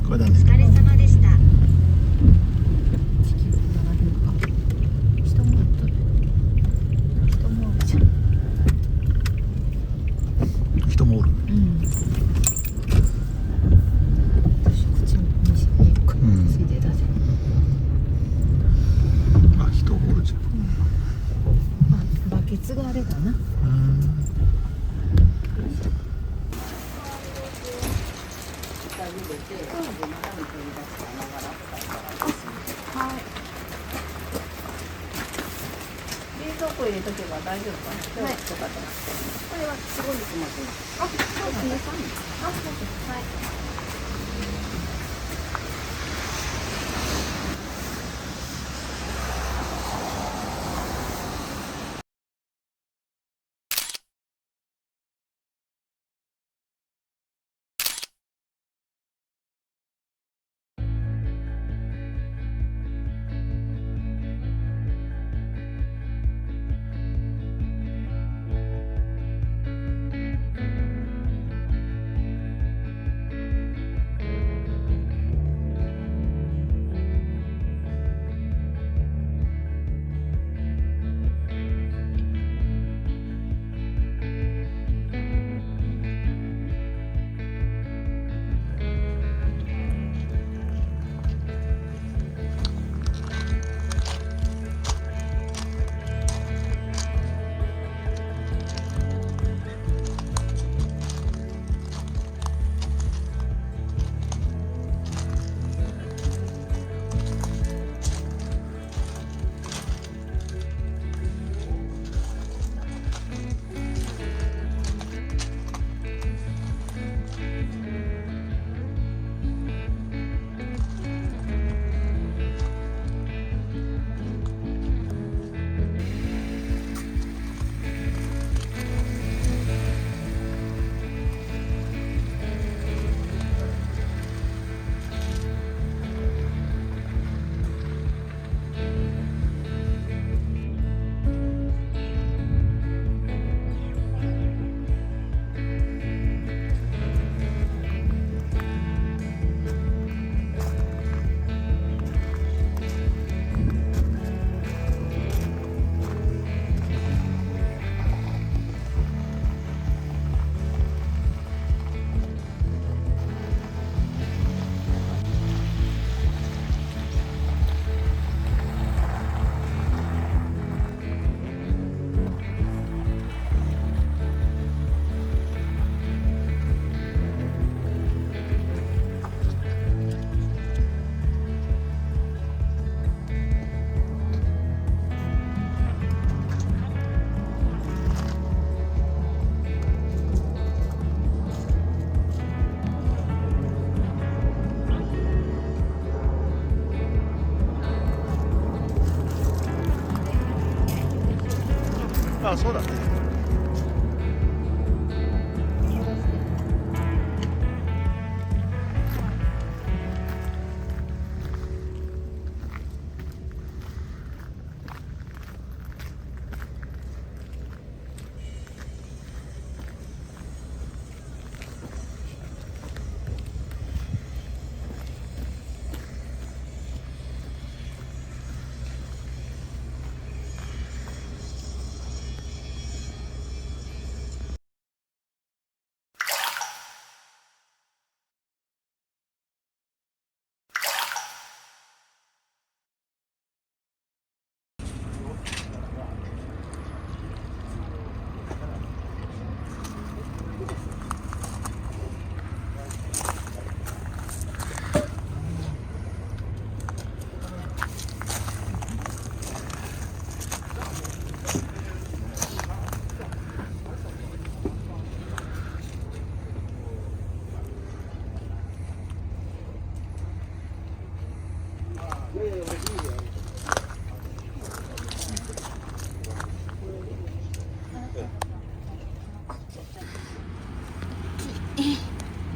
これだね。お疲れ様でした。地球が流れるか。人もおっとる。人もおるじゃん。人もおる。うん。私口についでだぜ。あ、人おるじゃん。あ、バケツがあれだな。はい。冷蔵庫入れとけば大丈夫かな。はい。よかった。これはすごいですまず。あ、そうですね。あ、そうです。はい。あ、そうだね。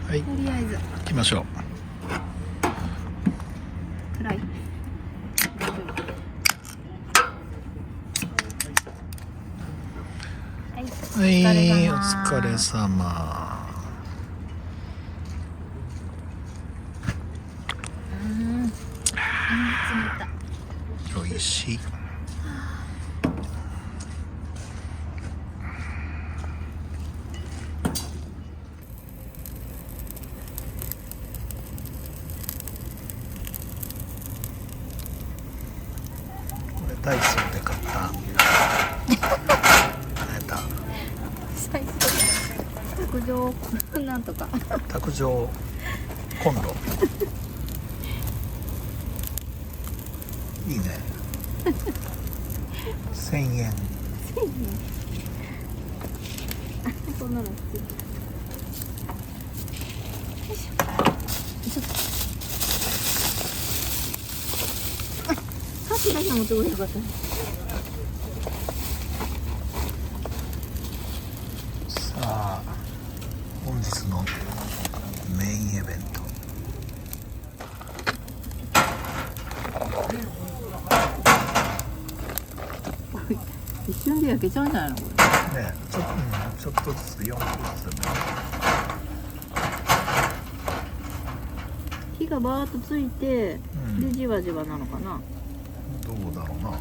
はい、とりあえず行きましょう。暗い。大丈夫。はい。はい、お疲れ様。しい。これダイソーで買った何やった最初卓上なんとか卓上コンロいいね1000円。そんなの好き。ちょっと箸だけ持ってこれよかったね。さあ本日のメインイベント、一瞬で焼けちゃうんじゃないのこれ。ね、ちょっとずつ4個ずつでも火がバーッとついて、うんでじわじわなのかな。どうだろうな。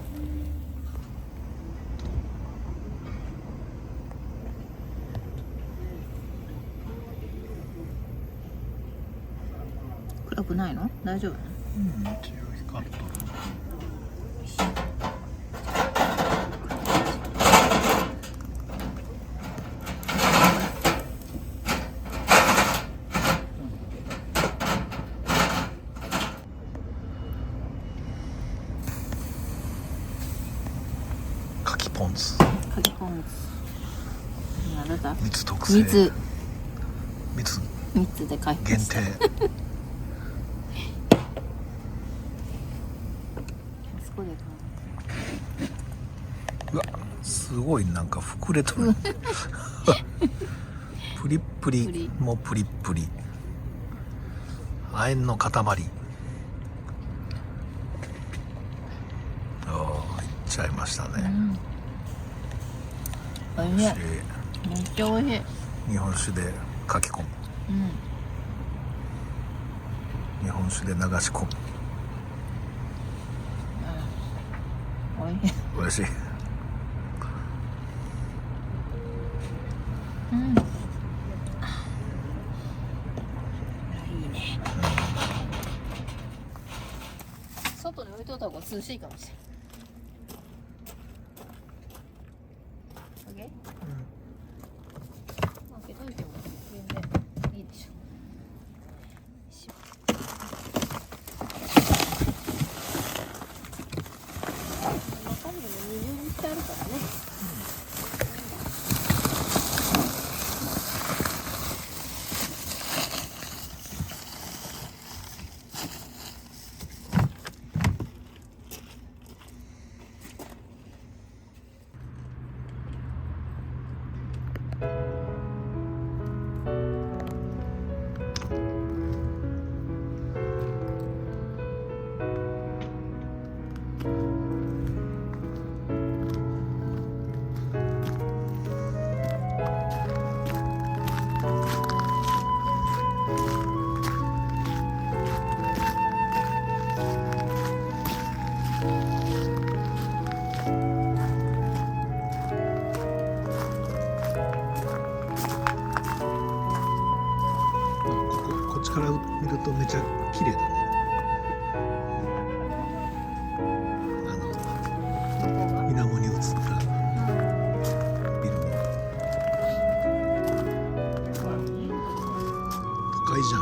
暗くないの？大丈夫？一応光っとる。柿ポン酢柿ポン酢。なんだ？蜜特製蜜で開封限した。定そこでうわすごいなんか膨れとるプリップリもうプリップリ亜鉛の塊。ああいっちゃいましたね、おいしい。めっちゃおいしい。日本酒で書き込む、日本酒で流し込む。おいしい。おいしい。いいね。外に置いといた方が涼しいかもしれない。オッケー？開けといても全然いいでしょ。中身も二重にしてあるからね。こっちから見るとめちゃ綺麗だね。水面に映ったビルの都会じゃん。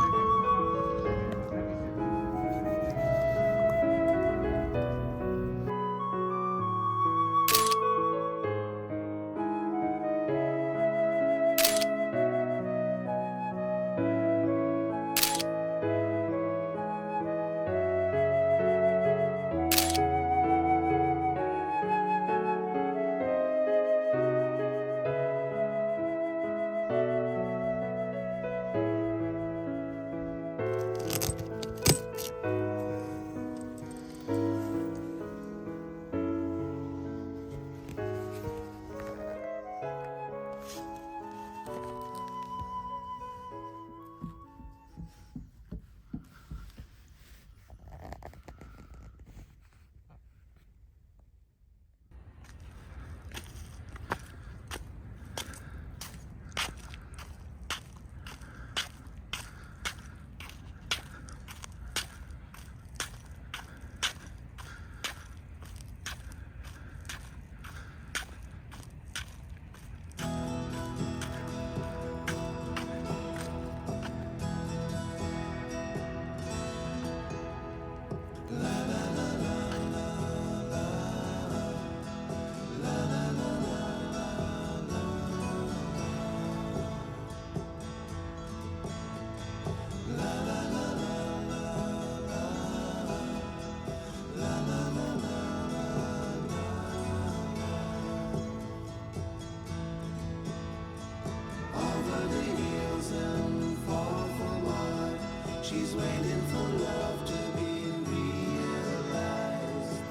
She's waiting for love to be realized.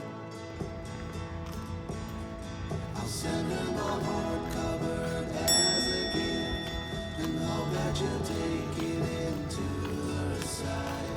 I'll send her my heart covered as a gift, and hope that you'll take it into her side.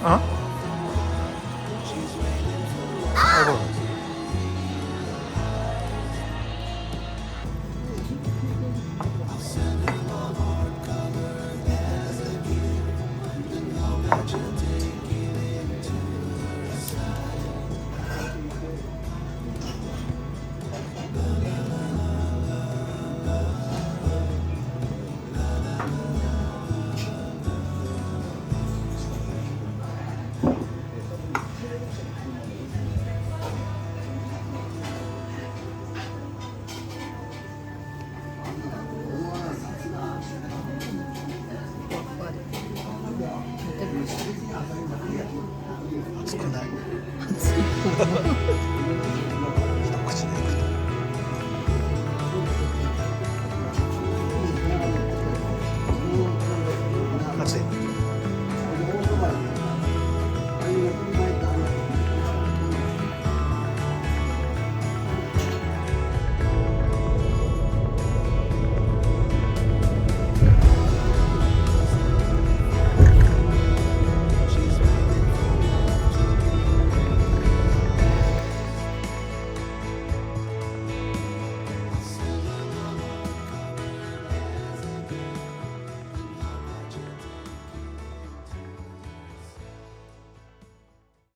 어?